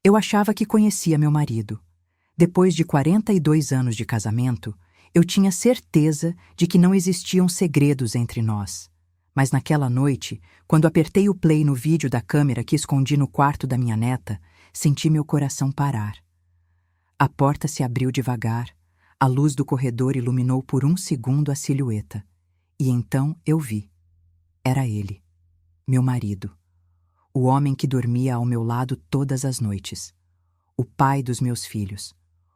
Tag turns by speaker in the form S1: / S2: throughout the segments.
S1: Eu achava que conhecia meu marido. Depois de 42 anos de casamento, eu tinha certeza de que não existiam segredos entre nós. Mas naquela noite, quando apertei o play no vídeo da câmera que escondi no quarto da minha neta, senti meu coração parar. A porta se abriu devagar, a luz do corredor iluminou por um segundo a silhueta. E então eu vi. Era ele, meu marido. O homem que dormia ao meu lado todas as noites. O pai dos meus filhos.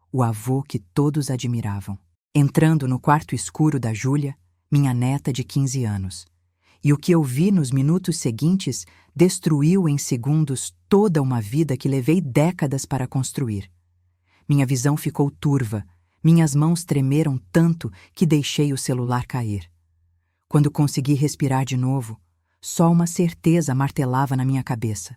S1: O avô que todos admiravam. Entrando no quarto escuro da Júlia, minha neta de 15 anos. E o que eu vi nos minutos seguintes destruiu em segundos toda uma vida que levei décadas para construir. Minha visão ficou turva, minhas mãos tremeram tanto que deixei o celular cair. Quando consegui respirar de novo, só uma certeza martelava na minha cabeça.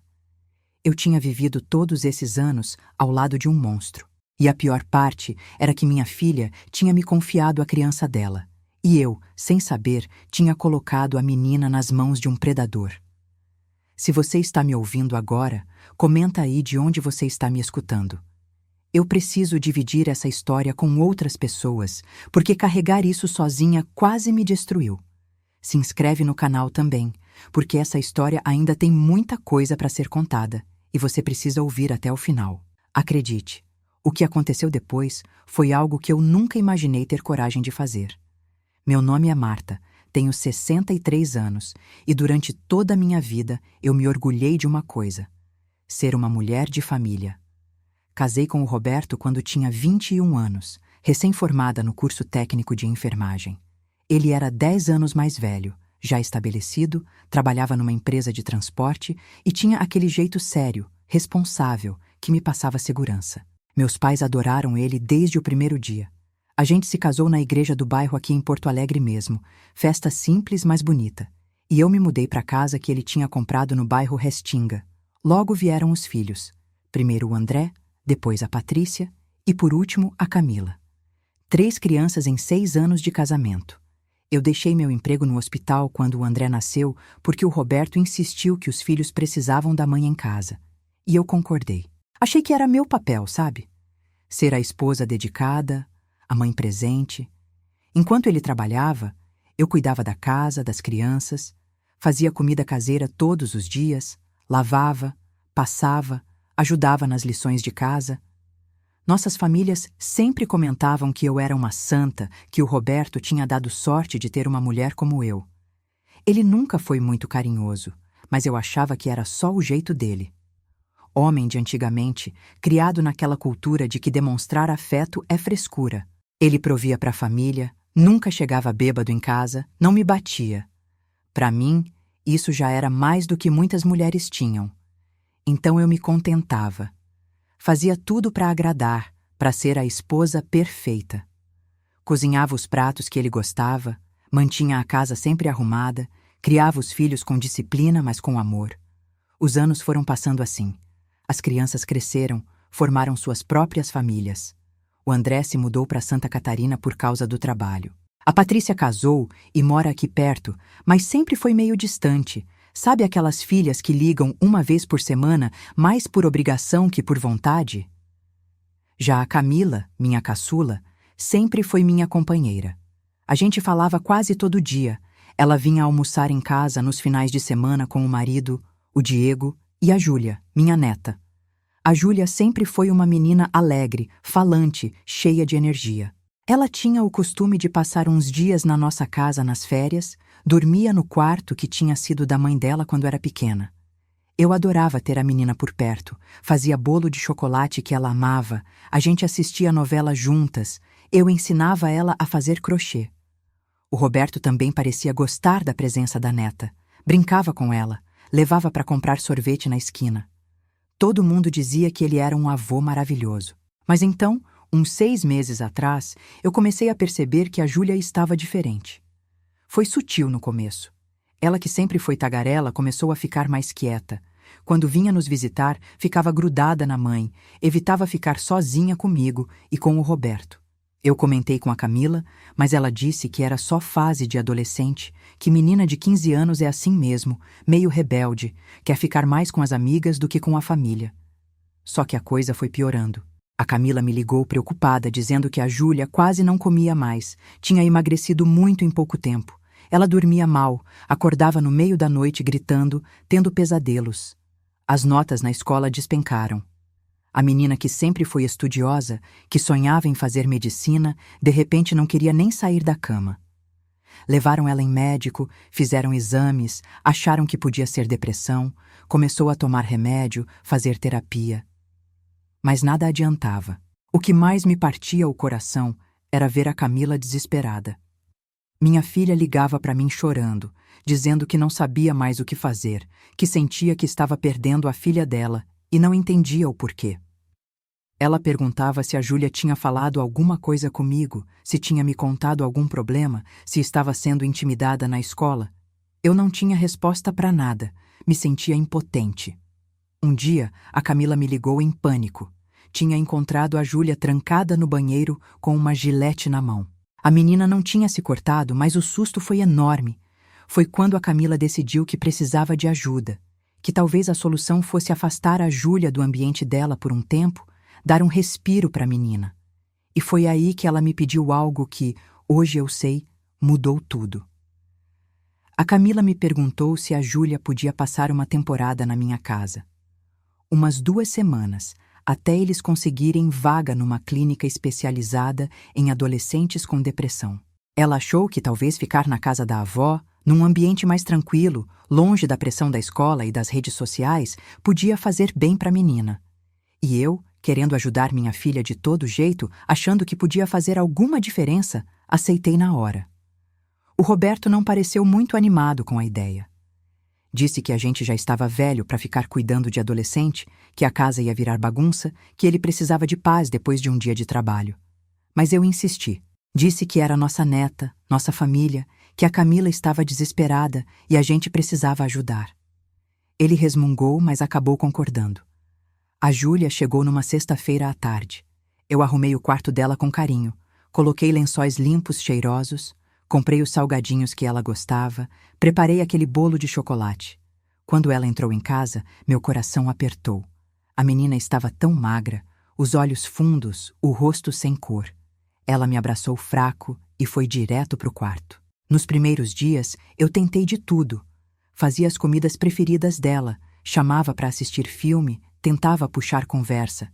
S1: Eu tinha vivido todos esses anos ao lado de um monstro. E a pior parte era que minha filha tinha me confiado a criança dela. E eu, sem saber, tinha colocado a menina nas mãos de um predador. Se você está me ouvindo agora, comenta aí de onde você está me escutando. Eu preciso dividir essa história com outras pessoas, porque carregar isso sozinha quase me destruiu. Se inscreve no canal também, porque essa história ainda tem muita coisa para ser contada, e você precisa ouvir até o final. Acredite, o que aconteceu depois foi algo que eu nunca imaginei ter coragem de fazer. Meu nome é Marta, tenho 63 anos, e durante toda a minha vida eu me orgulhei de uma coisa: ser uma mulher de família. Casei com o Roberto quando tinha 21 anos, recém-formada no curso técnico de enfermagem. Ele era 10 anos mais velho, já estabelecido, trabalhava numa empresa de transporte e tinha aquele jeito sério, responsável, que me passava segurança. Meus pais adoraram ele desde o primeiro dia. A gente se casou na igreja do bairro aqui em Porto Alegre mesmo, festa simples, mas bonita. E eu me mudei para a casa que ele tinha comprado no bairro Restinga. Logo vieram os filhos. Primeiro o André, depois a Patrícia e, por último, a Camila. 3 crianças em 6 anos de casamento. Eu deixei meu emprego no hospital quando o André nasceu porque o Roberto insistiu que os filhos precisavam da mãe em casa. E eu concordei. Achei que era meu papel, sabe? Ser a esposa dedicada, a mãe presente. Enquanto ele trabalhava, eu cuidava da casa, das crianças, fazia comida caseira todos os dias, lavava, passava, ajudava nas lições de casa. Nossas famílias sempre comentavam que eu era uma santa, que o Roberto tinha dado sorte de ter uma mulher como eu. Ele nunca foi muito carinhoso, mas eu achava que era só o jeito dele. Homem de antigamente, criado naquela cultura de que demonstrar afeto é frescura. Ele provia para a família, nunca chegava bêbado em casa, não me batia. Para mim, isso já era mais do que muitas mulheres tinham. Então eu me contentava. Fazia tudo para agradar, para ser a esposa perfeita. Cozinhava os pratos que ele gostava, mantinha a casa sempre arrumada, criava os filhos com disciplina, mas com amor. Os anos foram passando assim. As crianças cresceram, formaram suas próprias famílias. O André se mudou para Santa Catarina por causa do trabalho. A Patrícia casou e mora aqui perto, mas sempre foi meio distante. Sabe aquelas filhas que ligam uma vez por semana, mais por obrigação que por vontade? Já a Camila, minha caçula, sempre foi minha companheira. A gente falava quase todo dia. Ela vinha almoçar em casa nos finais de semana com o marido, o Diego e a Júlia, minha neta. A Júlia sempre foi uma menina alegre, falante, cheia de energia. Ela tinha o costume de passar uns dias na nossa casa nas férias, dormia no quarto que tinha sido da mãe dela quando era pequena. Eu adorava ter a menina por perto, fazia bolo de chocolate que ela amava, a gente assistia a novela juntas, eu ensinava ela a fazer crochê. O Roberto também parecia gostar da presença da neta, brincava com ela, levava para comprar sorvete na esquina. Todo mundo dizia que ele era um avô maravilhoso. Mas então, uns 6 meses atrás, eu comecei a perceber que a Júlia estava diferente. Foi sutil no começo. Ela, que sempre foi tagarela, começou a ficar mais quieta. Quando vinha nos visitar, ficava grudada na mãe, evitava ficar sozinha comigo e com o Roberto. Eu comentei com a Camila, mas ela disse que era só fase de adolescente, que menina de 15 anos é assim mesmo, meio rebelde, quer ficar mais com as amigas do que com a família. Só que a coisa foi piorando. A Camila me ligou preocupada, dizendo que a Júlia quase não comia mais, tinha emagrecido muito em pouco tempo. Ela dormia mal, acordava no meio da noite gritando, tendo pesadelos. As notas na escola despencaram. A menina que sempre foi estudiosa, que sonhava em fazer medicina, de repente não queria nem sair da cama. Levaram ela em médico, fizeram exames, acharam que podia ser depressão, começou a tomar remédio, fazer terapia. Mas nada adiantava. O que mais me partia o coração era ver a Camila desesperada. Minha filha ligava para mim chorando, dizendo que não sabia mais o que fazer, que sentia que estava perdendo a filha dela e não entendia o porquê. Ela perguntava se a Júlia tinha falado alguma coisa comigo, se tinha me contado algum problema, se estava sendo intimidada na escola. Eu não tinha resposta para nada, me sentia impotente. Um dia, a Camila me ligou em pânico. Tinha encontrado a Júlia trancada no banheiro com uma gilete na mão. A menina não tinha se cortado, mas o susto foi enorme. Foi quando a Camila decidiu que precisava de ajuda, que talvez a solução fosse afastar a Júlia do ambiente dela por um tempo, dar um respiro para a menina. E foi aí que ela me pediu algo que, hoje eu sei, mudou tudo. A Camila me perguntou se a Júlia podia passar uma temporada na minha casa. Umas 2 semanas, até eles conseguirem vaga numa clínica especializada em adolescentes com depressão. Ela achou que talvez ficar na casa da avó, num ambiente mais tranquilo, longe da pressão da escola e das redes sociais, podia fazer bem para a menina. E eu, querendo ajudar minha filha de todo jeito, achando que podia fazer alguma diferença, aceitei na hora. O Roberto não pareceu muito animado com a ideia. Disse que a gente já estava velho para ficar cuidando de adolescente, que a casa ia virar bagunça, que ele precisava de paz depois de um dia de trabalho. Mas eu insisti. Disse que era nossa neta, nossa família, que a Camila estava desesperada e a gente precisava ajudar. Ele resmungou, mas acabou concordando. A Júlia chegou numa sexta-feira à tarde. Eu arrumei o quarto dela com carinho, coloquei lençóis limpos, cheirosos, comprei os salgadinhos que ela gostava, preparei aquele bolo de chocolate. Quando ela entrou em casa, meu coração apertou. A menina estava tão magra, os olhos fundos, o rosto sem cor. Ela me abraçou fraco e foi direto para o quarto. Nos primeiros dias, eu tentei de tudo. Fazia as comidas preferidas dela, chamava para assistir filme, tentava puxar conversa.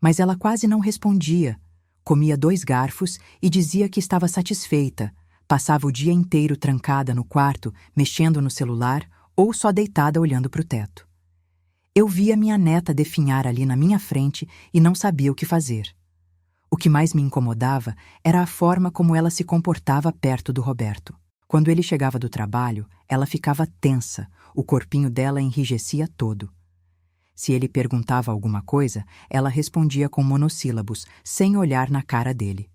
S1: Mas ela quase não respondia. Comia 2 garfos e dizia que estava satisfeita. Passava o dia inteiro trancada no quarto, mexendo no celular ou só deitada olhando para o teto. Eu via minha neta definhar ali na minha frente e não sabia o que fazer. O que mais me incomodava era a forma como ela se comportava perto do Roberto. Quando ele chegava do trabalho, ela ficava tensa, o corpinho dela enrijecia todo. Se ele perguntava alguma coisa, ela respondia com monossílabos, sem olhar na cara dele.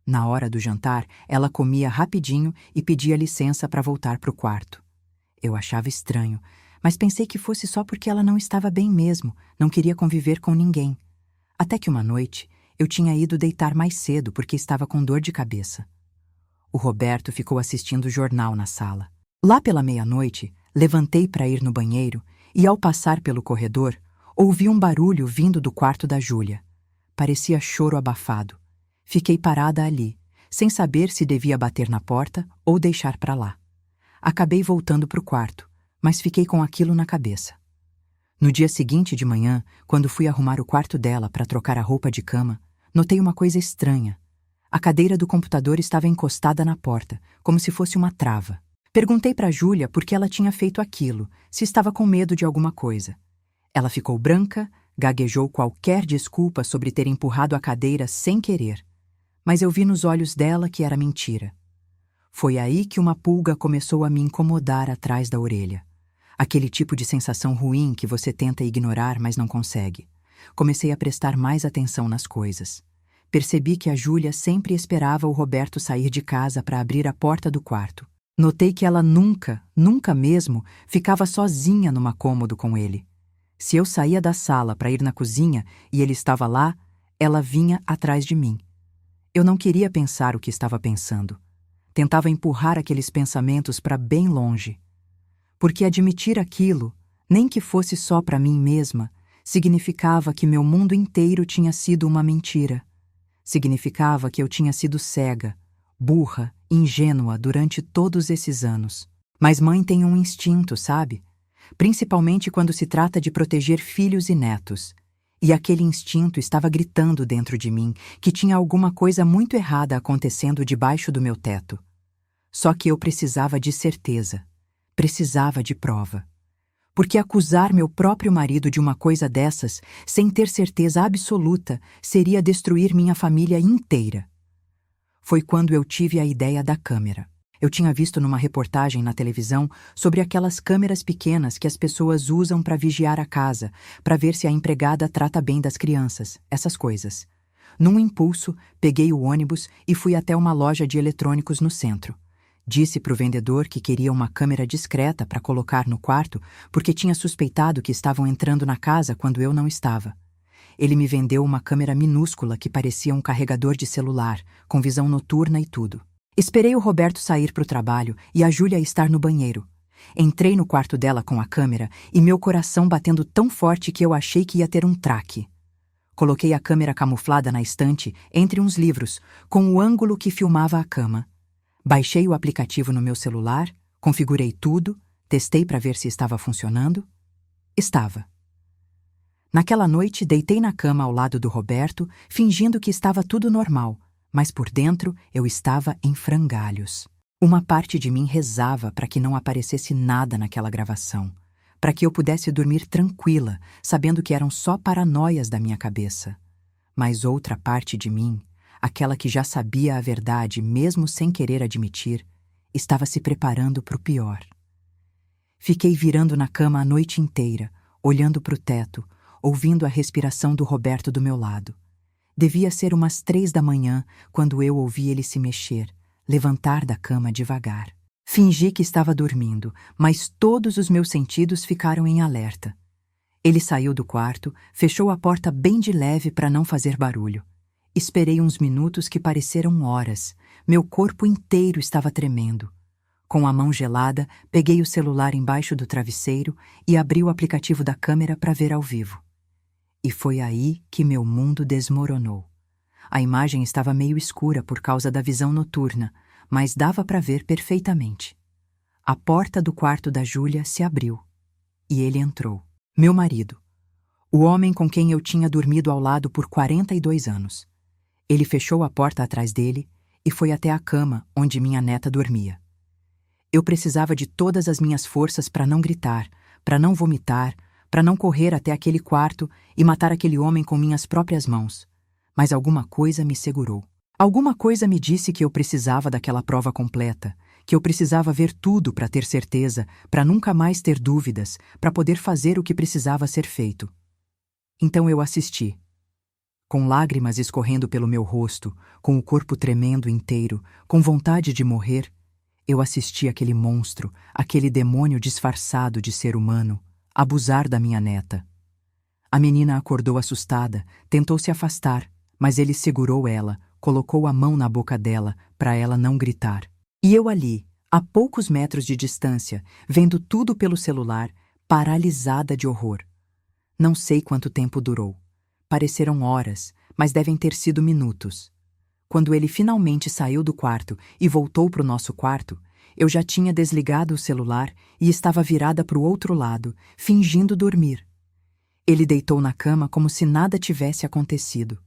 S1: Na hora do jantar, ela comia rapidinho e pedia licença para voltar para o quarto. Eu achava estranho, mas pensei que fosse só porque ela não estava bem mesmo, não queria conviver com ninguém. Até que uma noite, eu tinha ido deitar mais cedo porque estava com dor de cabeça. O Roberto ficou assistindo o jornal na sala. Lá pela meia-noite, levantei para ir no banheiro e, ao passar pelo corredor, ouvi um barulho vindo do quarto da Júlia. Parecia choro abafado. Fiquei parada ali, sem saber se devia bater na porta ou deixar para lá. Acabei voltando para o quarto, mas fiquei com aquilo na cabeça. No dia seguinte de manhã, quando fui arrumar o quarto dela para trocar a roupa de cama, notei uma coisa estranha. A cadeira do computador estava encostada na porta, como se fosse uma trava. Perguntei para Júlia por que ela tinha feito aquilo, se estava com medo de alguma coisa. Ela ficou branca, gaguejou qualquer desculpa sobre ter empurrado a cadeira sem querer. Mas eu vi nos olhos dela que era mentira. Foi aí que uma pulga começou a me incomodar atrás da orelha. Aquele tipo de sensação ruim que você tenta ignorar, mas não consegue. Comecei a prestar mais atenção nas coisas. Percebi que a Júlia sempre esperava o Roberto sair de casa para abrir a porta do quarto. Notei que ela nunca mesmo, ficava sozinha numa cômodo com ele. Se eu saía da sala para ir na cozinha e ele estava lá, ela vinha atrás de mim. Eu não queria pensar o que estava pensando. Tentava empurrar aqueles pensamentos para bem longe. Porque admitir aquilo, nem que fosse só para mim mesma, Significava que meu mundo inteiro tinha sido uma mentira. Significava que eu tinha sido cega, burra, ingênua durante todos esses anos. Mas mãe tem um instinto, sabe? Principalmente quando se trata de proteger filhos e netos. E aquele instinto estava gritando dentro de mim que tinha alguma coisa muito errada acontecendo debaixo do meu teto. Só que eu precisava de certeza. Precisava de prova. Porque acusar meu próprio marido de uma coisa dessas, sem ter certeza absoluta, seria destruir minha família inteira. Foi quando eu tive a ideia da câmera. Eu tinha visto numa reportagem na televisão sobre aquelas câmeras pequenas que as pessoas usam para vigiar a casa, para ver se a empregada trata bem das crianças, essas coisas. Num impulso, peguei o ônibus e fui até uma loja de eletrônicos no centro. Disse para o vendedor que queria uma câmera discreta para colocar no quarto porque tinha suspeitado que estavam entrando na casa quando eu não estava. Ele me vendeu uma câmera minúscula que parecia um carregador de celular, com visão noturna e tudo. Esperei o Roberto sair para o trabalho e a Júlia estar no banheiro. Entrei no quarto dela com a câmera e meu coração batendo tão forte que eu achei que ia ter um traque. Coloquei a câmera camuflada na estante, entre uns livros, com o ângulo que filmava a cama. Baixei o aplicativo no meu celular, configurei tudo, testei para ver se estava funcionando. Estava. Naquela noite, deitei na cama ao lado do Roberto, fingindo que estava tudo normal, mas por dentro eu estava em frangalhos. Uma parte de mim rezava para que não aparecesse nada naquela gravação, para que eu pudesse dormir tranquila, sabendo que eram só paranoias da minha cabeça. Mas outra parte de mim, aquela que já sabia a verdade mesmo sem querer admitir, estava se preparando para o pior. Fiquei virando na cama a noite inteira, olhando para o teto, ouvindo a respiração do Roberto do meu lado. Devia ser umas 3 da manhã quando eu ouvi ele se mexer, levantar da cama devagar. Fingi que estava dormindo, mas todos os meus sentidos ficaram em alerta. Ele saiu do quarto, fechou a porta bem de leve para não fazer barulho. Esperei uns minutos que pareceram horas. Meu corpo inteiro estava tremendo. Com a mão gelada, peguei o celular embaixo do travesseiro e abri o aplicativo da câmera para ver ao vivo. E foi aí que meu mundo desmoronou. A imagem estava meio escura por causa da visão noturna, mas dava para ver perfeitamente. A porta do quarto da Júlia se abriu. E ele entrou. Meu marido. O homem com quem eu tinha dormido ao lado por 42 anos. Ele fechou a porta atrás dele e foi até a cama onde minha neta dormia. Eu precisava de todas as minhas forças para não gritar, para não vomitar, para não correr até aquele quarto e matar aquele homem com minhas próprias mãos. Mas alguma coisa me segurou. Alguma coisa me disse que eu precisava daquela prova completa, que eu precisava ver tudo para ter certeza, para nunca mais ter dúvidas, para poder fazer o que precisava ser feito. Então eu assisti. Com lágrimas escorrendo pelo meu rosto, com o corpo tremendo inteiro, com vontade de morrer, eu assisti aquele monstro, aquele demônio disfarçado de ser humano, abusar da minha neta. A menina acordou assustada, tentou se afastar, mas ele segurou ela, colocou a mão na boca dela para ela não gritar. E eu ali, a poucos metros de distância, vendo tudo pelo celular, paralisada de horror. Não sei quanto tempo durou. Pareceram horas, mas devem ter sido minutos. Quando ele finalmente saiu do quarto e voltou para o nosso quarto, eu já tinha desligado o celular e estava virada para o outro lado, fingindo dormir. Ele deitou na cama como se nada tivesse acontecido.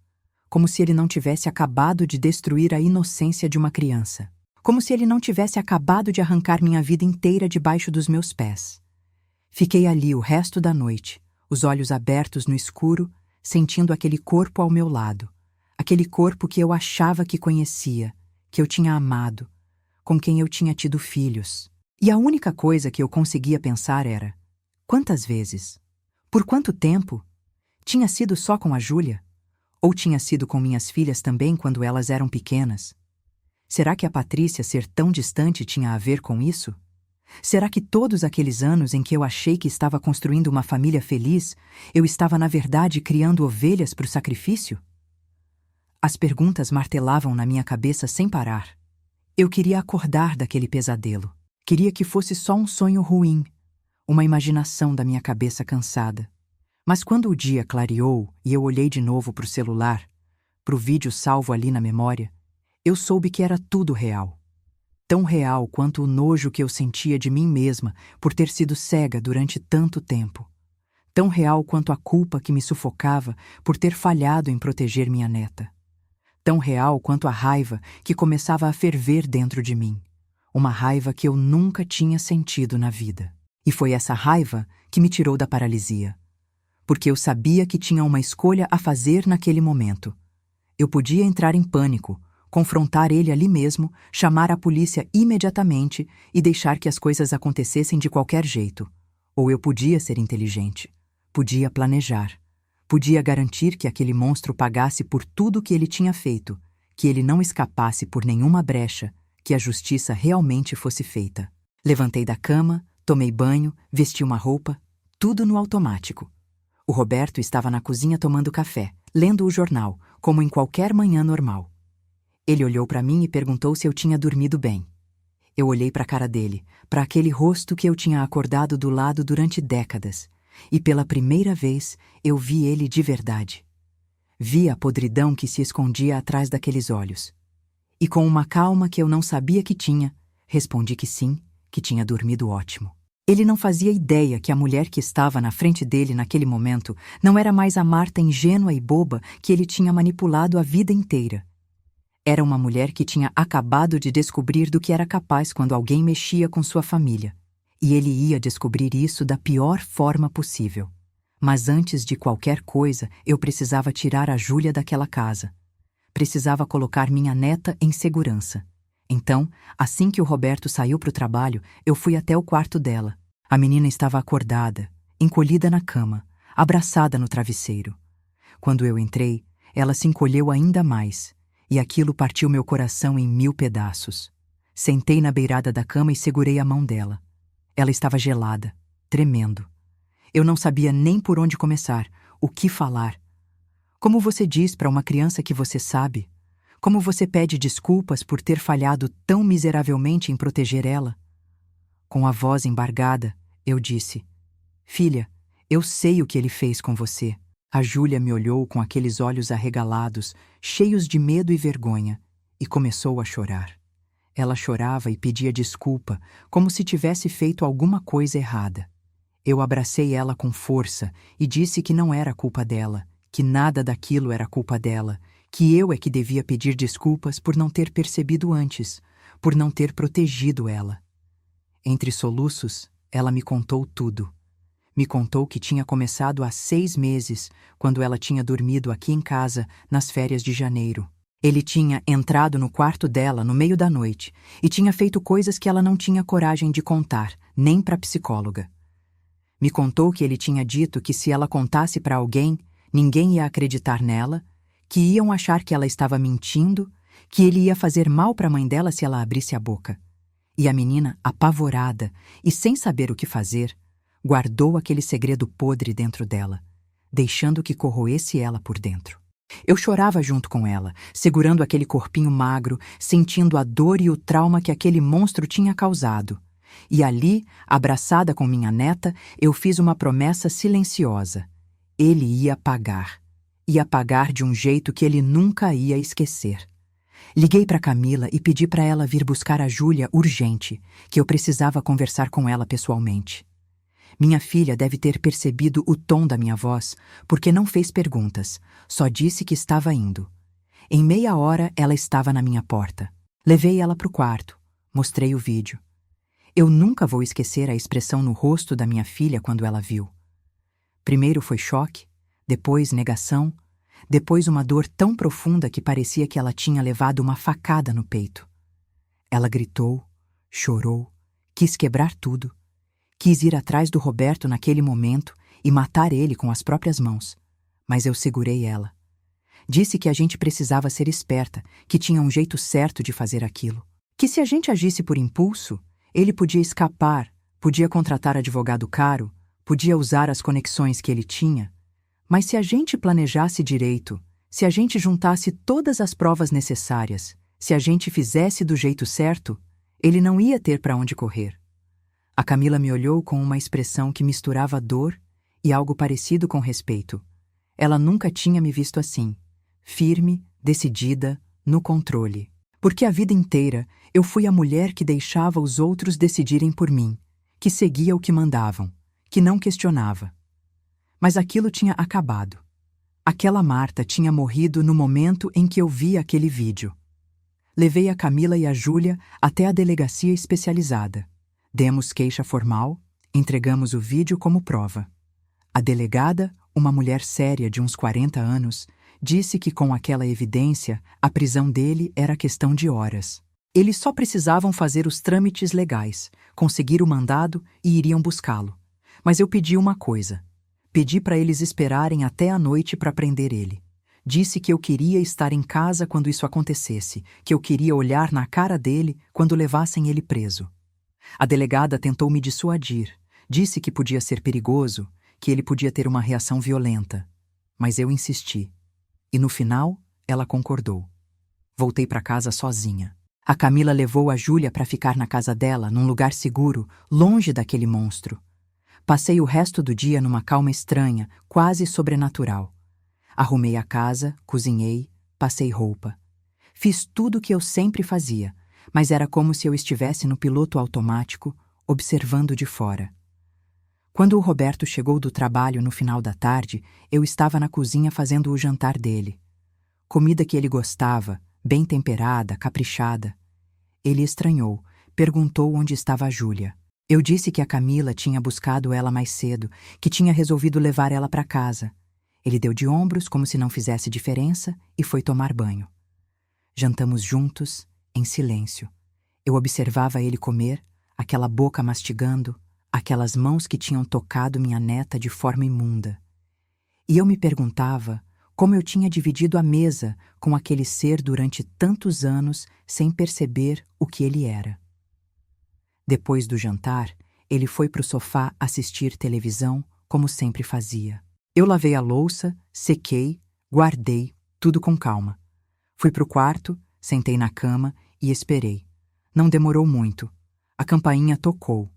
S1: Como se ele não tivesse acabado de destruir a inocência de uma criança. Como se ele não tivesse acabado de arrancar minha vida inteira debaixo dos meus pés. Fiquei ali o resto da noite, os olhos abertos no escuro, sentindo aquele corpo ao meu lado. Aquele corpo que eu achava que conhecia, que eu tinha amado, com quem eu tinha tido filhos. E a única coisa que eu conseguia pensar era: quantas vezes? Por quanto tempo? Tinha sido só com a Júlia? Ou tinha sido com minhas filhas também quando elas eram pequenas? Será que a Patrícia ser tão distante tinha a ver com isso? Será que todos aqueles anos em que eu achei que estava construindo uma família feliz, eu estava na verdade criando ovelhas para o sacrifício? As perguntas martelavam na minha cabeça sem parar. Eu queria acordar daquele pesadelo. Queria que fosse só um sonho ruim, uma imaginação da minha cabeça cansada. Mas quando o dia clareou e eu olhei de novo para o celular, para o vídeo salvo ali na memória, eu soube que era tudo real. Tão real quanto o nojo que eu sentia de mim mesma por ter sido cega durante tanto tempo. Tão real quanto a culpa que me sufocava por ter falhado em proteger minha neta. Tão real quanto a raiva que começava a ferver dentro de mim. Uma raiva que eu nunca tinha sentido na vida. E foi essa raiva que me tirou da paralisia. Porque eu sabia que tinha uma escolha a fazer naquele momento. Eu podia entrar em pânico, confrontar ele ali mesmo, chamar a polícia imediatamente e deixar que as coisas acontecessem de qualquer jeito. Ou eu podia ser inteligente, podia planejar, podia garantir que aquele monstro pagasse por tudo que ele tinha feito, que ele não escapasse por nenhuma brecha, que a justiça realmente fosse feita. Levantei da cama, tomei banho, vesti uma roupa, tudo no automático. O Roberto estava na cozinha tomando café, lendo o jornal, como em qualquer manhã normal. Ele olhou para mim e perguntou se eu tinha dormido bem. Eu olhei para a cara dele, para aquele rosto que eu tinha acordado do lado durante décadas, e pela primeira vez eu vi ele de verdade. Vi a podridão que se escondia atrás daqueles olhos. E com uma calma que eu não sabia que tinha, respondi que sim, que tinha dormido ótimo. Ele não fazia ideia que a mulher que estava na frente dele naquele momento não era mais a Marta ingênua e boba que ele tinha manipulado a vida inteira. Era uma mulher que tinha acabado de descobrir do que era capaz quando alguém mexia com sua família. E ele ia descobrir isso da pior forma possível. Mas antes de qualquer coisa, eu precisava tirar a Júlia daquela casa. Precisava colocar minha neta em segurança. Então, assim que o Roberto saiu para o trabalho, eu fui até o quarto dela. A menina estava acordada, encolhida na cama, abraçada no travesseiro. Quando eu entrei, ela se encolheu ainda mais, e aquilo partiu meu coração em 1000 pedaços. Sentei na beirada da cama e segurei a mão dela. Ela estava gelada, tremendo. Eu não sabia nem por onde começar, o que falar. Como você diz para uma criança que você sabe? Como você pede desculpas por ter falhado tão miseravelmente em proteger ela? Com a voz embargada, eu disse: Filha, eu sei o que ele fez com você. A Júlia me olhou com aqueles olhos arregalados, cheios de medo e vergonha, e começou a chorar. Ela chorava e pedia desculpa, como se tivesse feito alguma coisa errada. Eu abracei ela com força e disse que não era culpa dela, que nada daquilo era culpa dela, que eu é que devia pedir desculpas por não ter percebido antes, por não ter protegido ela. Entre soluços, ela me contou tudo. Me contou que tinha começado há 6 meses, quando ela tinha dormido aqui em casa, nas férias de janeiro. Ele tinha entrado no quarto dela no meio da noite e tinha feito coisas que ela não tinha coragem de contar, nem para a psicóloga. Me contou que ele tinha dito que se ela contasse para alguém, ninguém ia acreditar nela, que iam achar que ela estava mentindo, que ele ia fazer mal para a mãe dela se ela abrisse a boca. E a menina, apavorada e sem saber o que fazer, guardou aquele segredo podre dentro dela, deixando que corroesse ela por dentro. Eu chorava junto com ela, segurando aquele corpinho magro, sentindo a dor e o trauma que aquele monstro tinha causado. E ali, abraçada com minha neta, eu fiz uma promessa silenciosa. Ele ia pagar. Ia pagar de um jeito que ele nunca ia esquecer. Liguei para Camila e pedi para ela vir buscar a Júlia urgente, que eu precisava conversar com ela pessoalmente. Minha filha deve ter percebido o tom da minha voz, porque não fez perguntas, só disse que estava indo. Em meia hora ela estava na minha porta. Levei ela para o quarto, mostrei o vídeo. Eu nunca vou esquecer a expressão no rosto da minha filha quando ela viu. Primeiro foi choque, depois negação, depois uma dor tão profunda que parecia que ela tinha levado uma facada no peito. Ela gritou, chorou, quis quebrar tudo. Quis ir atrás do Roberto naquele momento e matar ele com as próprias mãos. Mas eu segurei ela. Disse que a gente precisava ser esperta, que tinha um jeito certo de fazer aquilo. Que se a gente agisse por impulso, ele podia escapar, podia contratar advogado caro, podia usar as conexões que ele tinha. Mas se a gente planejasse direito, se a gente juntasse todas as provas necessárias, se a gente fizesse do jeito certo, ele não ia ter para onde correr. A Camila me olhou com uma expressão que misturava dor e algo parecido com respeito. Ela nunca tinha me visto assim, firme, decidida, no controle. Porque a vida inteira eu fui a mulher que deixava os outros decidirem por mim, que seguia o que mandavam, que não questionava. Mas aquilo tinha acabado. Aquela Marta tinha morrido no momento em que eu vi aquele vídeo. Levei a Camila e a Júlia até a delegacia especializada. Demos queixa formal, entregamos o vídeo como prova. A delegada, uma mulher séria de uns 40 anos, disse que com aquela evidência, a prisão dele era questão de horas. Eles só precisavam fazer os trâmites legais, conseguir o mandado e iriam buscá-lo. Mas eu pedi uma coisa. Pedi para eles esperarem até a noite para prender ele. Disse que eu queria estar em casa quando isso acontecesse, que eu queria olhar na cara dele quando levassem ele preso. A delegada tentou me dissuadir. Disse que podia ser perigoso, que ele podia ter uma reação violenta. Mas eu insisti. E no final, ela concordou. Voltei para casa sozinha. A Camila levou a Júlia para ficar na casa dela, num lugar seguro, longe daquele monstro. Passei o resto do dia numa calma estranha, quase sobrenatural. Arrumei a casa, cozinhei, passei roupa. Fiz tudo o que eu sempre fazia, mas era como se eu estivesse no piloto automático, observando de fora. Quando o Roberto chegou do trabalho no final da tarde, eu estava na cozinha fazendo o jantar dele. Comida que ele gostava, bem temperada, caprichada. Ele estranhou, perguntou onde estava a Júlia. Eu disse que a Camila tinha buscado ela mais cedo, que tinha resolvido levar ela para casa. Ele deu de ombros como se não fizesse diferença e foi tomar banho. Jantamos juntos, em silêncio. Eu observava ele comer, aquela boca mastigando, aquelas mãos que tinham tocado minha neta de forma imunda. E eu me perguntava como eu tinha dividido a mesa com aquele ser durante tantos anos sem perceber o que ele era. Depois do jantar, ele foi para o sofá assistir televisão, como sempre fazia. Eu lavei a louça, sequei, guardei, tudo com calma. Fui para o quarto, sentei na cama e esperei. Não demorou muito. A campainha tocou.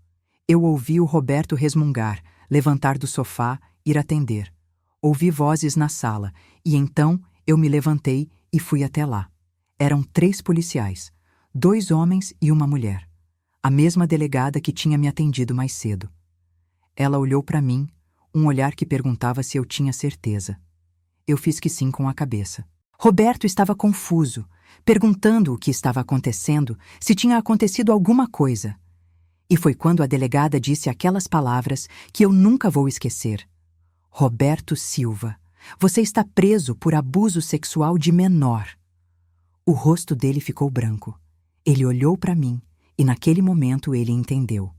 S1: Eu ouvi o Roberto resmungar, levantar do sofá, ir atender. Ouvi vozes na sala, e então eu me levantei e fui até lá. Eram 3 policiais, 2 homens e uma mulher. A mesma delegada que tinha me atendido mais cedo. Ela olhou para mim, um olhar que perguntava se eu tinha certeza. Eu fiz que sim com a cabeça. Roberto estava confuso, perguntando o que estava acontecendo, se tinha acontecido alguma coisa. E foi quando a delegada disse aquelas palavras que eu nunca vou esquecer. Roberto Silva, você está preso por abuso sexual de menor. O rosto dele ficou branco. Ele olhou para mim. E naquele momento ele entendeu.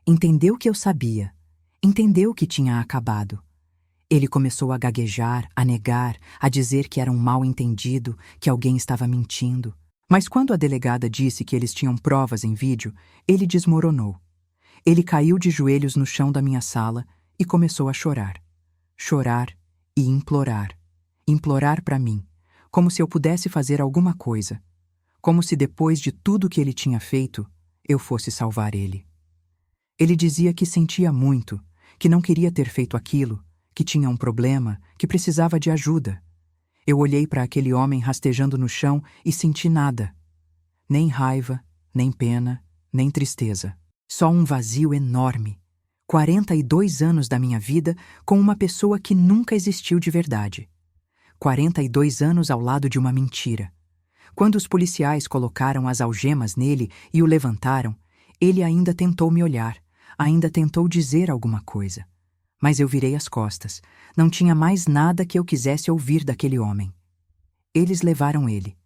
S1: Entendeu que eu sabia. Entendeu que tinha acabado. Ele começou a gaguejar, a negar, a dizer que era um mal-entendido, que alguém estava mentindo. Mas quando a delegada disse que eles tinham provas em vídeo, ele desmoronou. Ele caiu de joelhos no chão da minha sala e começou a chorar. Chorar e implorar. Implorar para mim, como se eu pudesse fazer alguma coisa. Como se depois de tudo que ele tinha feito, eu fosse salvar ele. Ele dizia que sentia muito, que não queria ter feito aquilo, que tinha um problema, que precisava de ajuda. Eu olhei para aquele homem rastejando no chão e senti nada. Nem raiva, nem pena, nem tristeza. Só um vazio enorme. 42 anos da minha vida com uma pessoa que nunca existiu de verdade. 42 anos ao lado de uma mentira. Quando os policiais colocaram as algemas nele e o levantaram, ele ainda tentou me olhar, ainda tentou dizer alguma coisa. Mas eu virei as costas. Não tinha mais nada que eu quisesse ouvir daquele homem. Eles levaram ele.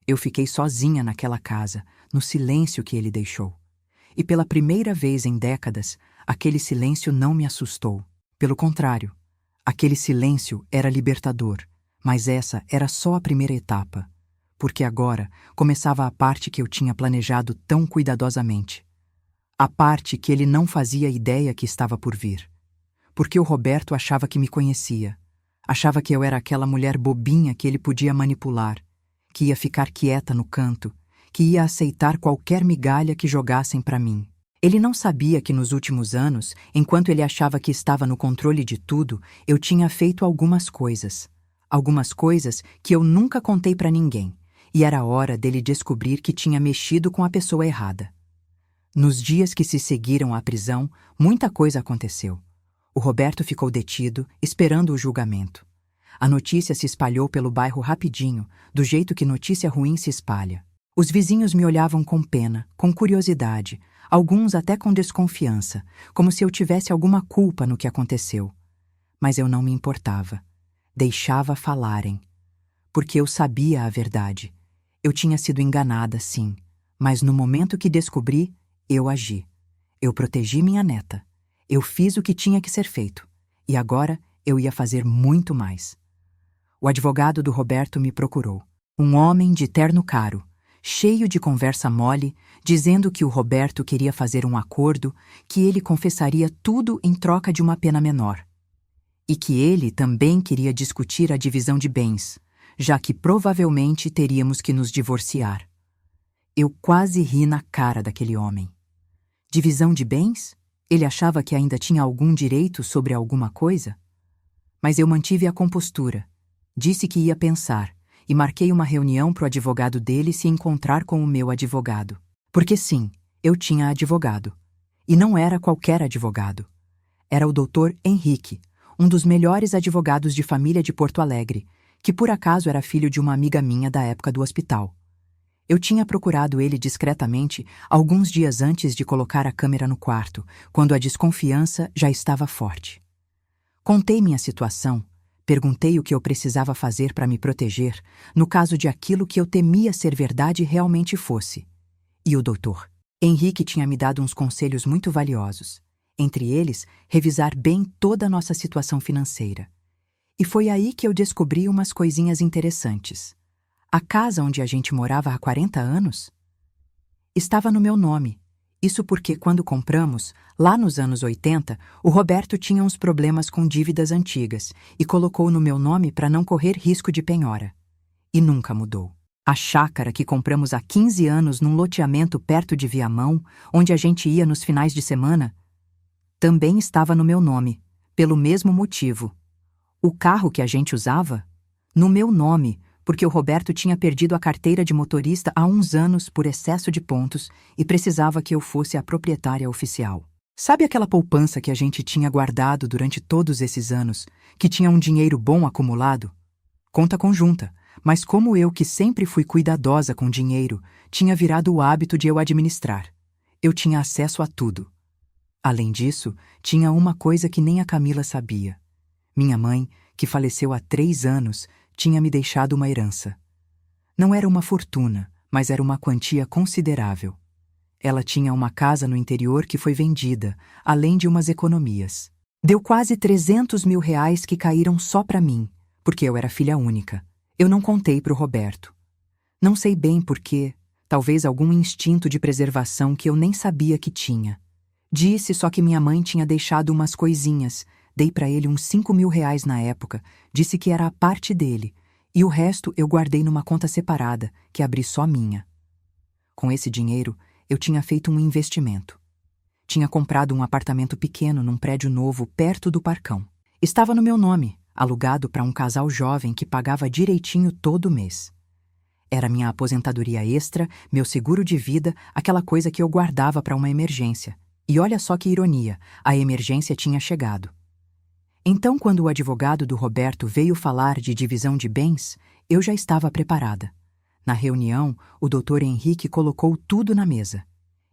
S1: Eu fiquei sozinha naquela casa, no silêncio que ele deixou. E pela primeira vez em décadas, aquele silêncio não me assustou. Pelo contrário, aquele silêncio era libertador, mas essa era só a primeira etapa. Porque agora começava a parte que eu tinha planejado tão cuidadosamente. A parte que ele não fazia ideia que estava por vir. Porque o Roberto achava que me conhecia. Achava que eu era aquela mulher bobinha que ele podia manipular, que ia ficar quieta no canto, que ia aceitar qualquer migalha que jogassem para mim. Ele não sabia que nos últimos anos, enquanto ele achava que estava no controle de tudo, eu tinha feito algumas coisas. Algumas coisas que eu nunca contei para ninguém, e era hora dele descobrir que tinha mexido com a pessoa errada. Nos dias que se seguiram à prisão, muita coisa aconteceu. O Roberto ficou detido, esperando o julgamento. A notícia se espalhou pelo bairro rapidinho, do jeito que notícia ruim se espalha. Os vizinhos me olhavam com pena, com curiosidade, alguns até com desconfiança, como se eu tivesse alguma culpa no que aconteceu. Mas eu não me importava. Deixava falarem. Porque eu sabia a verdade. Eu tinha sido enganada, sim, mas no momento que descobri, eu agi. Eu protegi minha neta. Eu fiz o que tinha que ser feito. E agora eu ia fazer muito mais. O advogado do Roberto me procurou. Um homem de terno caro, cheio de conversa mole, dizendo que o Roberto queria fazer um acordo, que ele confessaria tudo em troca de uma pena menor. E que ele também queria discutir a divisão de bens, já que provavelmente teríamos que nos divorciar. Eu quase ri na cara daquele homem. Divisão de bens? Ele achava que ainda tinha algum direito sobre alguma coisa? Mas eu mantive a compostura. Disse que ia pensar, e marquei uma reunião para o advogado dele se encontrar com o meu advogado. Porque sim, eu tinha advogado. E não era qualquer advogado. Era o Dr. Henrique, um dos melhores advogados de família de Porto Alegre, que por acaso era filho de uma amiga minha da época do hospital. Eu tinha procurado ele discretamente alguns dias antes de colocar a câmera no quarto, quando a desconfiança já estava forte. Contei minha situação, perguntei o que eu precisava fazer para me proteger, no caso de aquilo que eu temia ser verdade realmente fosse. E o doutor Henrique tinha me dado uns conselhos muito valiosos. Entre eles, revisar bem toda a nossa situação financeira. E foi aí que eu descobri umas coisinhas interessantes. A casa onde a gente morava há 40 anos estava no meu nome. Isso porque, quando compramos, lá nos anos 80, o Roberto tinha uns problemas com dívidas antigas e colocou no meu nome para não correr risco de penhora. E nunca mudou. A chácara que compramos há 15 anos num loteamento perto de Viamão, onde a gente ia nos finais de semana, também estava no meu nome, pelo mesmo motivo. O carro que a gente usava? No meu nome, porque o Roberto tinha perdido a carteira de motorista há uns anos por excesso de pontos e precisava que eu fosse a proprietária oficial. Sabe aquela poupança que a gente tinha guardado durante todos esses anos, que tinha um dinheiro bom acumulado? Conta conjunta, mas como eu, que sempre fui cuidadosa com dinheiro, tinha virado o hábito de eu administrar. Eu tinha acesso a tudo. Além disso, tinha uma coisa que nem a Camila sabia. Minha mãe, que faleceu há 3 anos, tinha me deixado uma herança. Não era uma fortuna, mas era uma quantia considerável. Ela tinha uma casa no interior que foi vendida, além de umas economias. Deu quase 300 mil reais que caíram só para mim, porque eu era filha única. Eu não contei para o Roberto. Não sei bem por quê, talvez algum instinto de preservação que eu nem sabia que tinha. Disse só que minha mãe tinha deixado umas coisinhas. Dei para ele uns 5 mil reais na época, disse que era a parte dele, e o resto eu guardei numa conta separada, que abri só minha. Com esse dinheiro, eu tinha feito um investimento. Tinha comprado um apartamento pequeno num prédio novo perto do Parcão. Estava no meu nome, alugado para um casal jovem que pagava direitinho todo mês. Era minha aposentadoria extra, meu seguro de vida, aquela coisa que eu guardava para uma emergência. E olha só que ironia, a emergência tinha chegado. Então, quando o advogado do Roberto veio falar de divisão de bens, eu já estava preparada. Na reunião, o Dr. Henrique colocou tudo na mesa.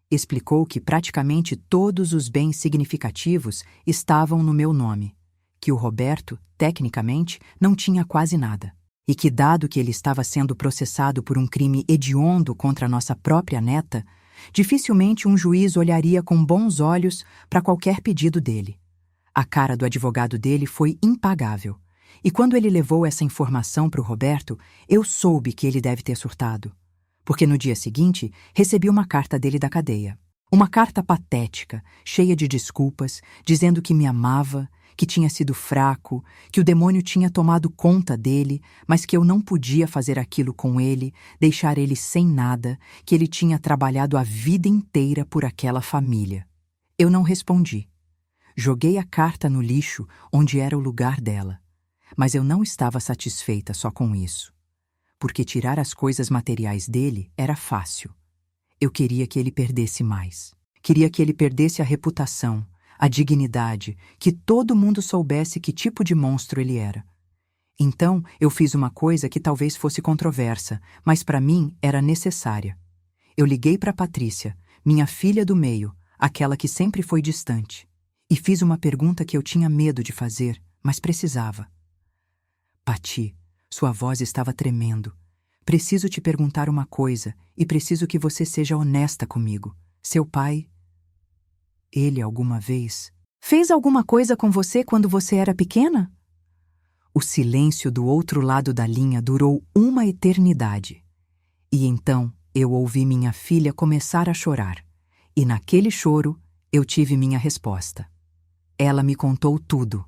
S1: Explicou que praticamente todos os bens significativos estavam no meu nome, que o Roberto, tecnicamente, não tinha quase nada, e que, dado que ele estava sendo processado por um crime hediondo contra nossa própria neta, dificilmente um juiz olharia com bons olhos para qualquer pedido dele. A cara do advogado dele foi impagável. E quando ele levou essa informação para o Roberto, eu soube que ele deve ter surtado. Porque no dia seguinte, recebi uma carta dele da cadeia. Uma carta patética, cheia de desculpas, dizendo que me amava, que tinha sido fraco, que o demônio tinha tomado conta dele, mas que eu não podia fazer aquilo com ele, deixar ele sem nada, que ele tinha trabalhado a vida inteira por aquela família. Eu não respondi. Joguei a carta no lixo, onde era o lugar dela. Mas eu não estava satisfeita só com isso. Porque tirar as coisas materiais dele era fácil. Eu queria que ele perdesse mais. Queria que ele perdesse a reputação, a dignidade, que todo mundo soubesse que tipo de monstro ele era. Então, eu fiz uma coisa que talvez fosse controversa, mas para mim era necessária. Eu liguei para Patrícia, minha filha do meio, aquela que sempre foi distante, e fiz uma pergunta que eu tinha medo de fazer, mas precisava. Pati, sua voz estava tremendo. Preciso te perguntar uma coisa e preciso que você seja honesta comigo. Seu pai... Ele alguma vez... Fez alguma coisa com você quando você era pequena? O silêncio do outro lado da linha durou uma eternidade. E então eu ouvi minha filha começar a chorar. E naquele choro eu tive minha resposta. Ela me contou tudo.